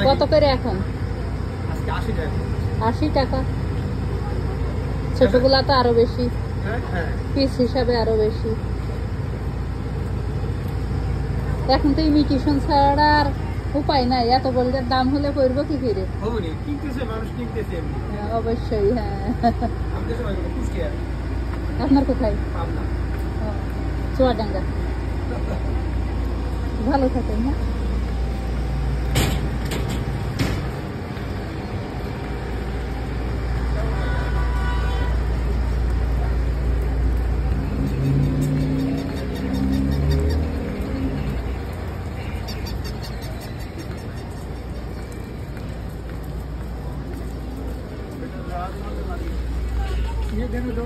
কত করে এখন? 80 টাকা। ছোটগুলা তো আরো বেশি, পিস হিসাবে আরো বেশি। এখন তো ইমিটেশন ছাড়া আর উপায় নাই, এত বলদের দাম হলে করবো কি করে? অবশ্যই। হ্যাঁ, আপনার কোথায়? চুয়াডাঙ্গা। ভালো থাকেন। হ্যাঁ, ये देने दो।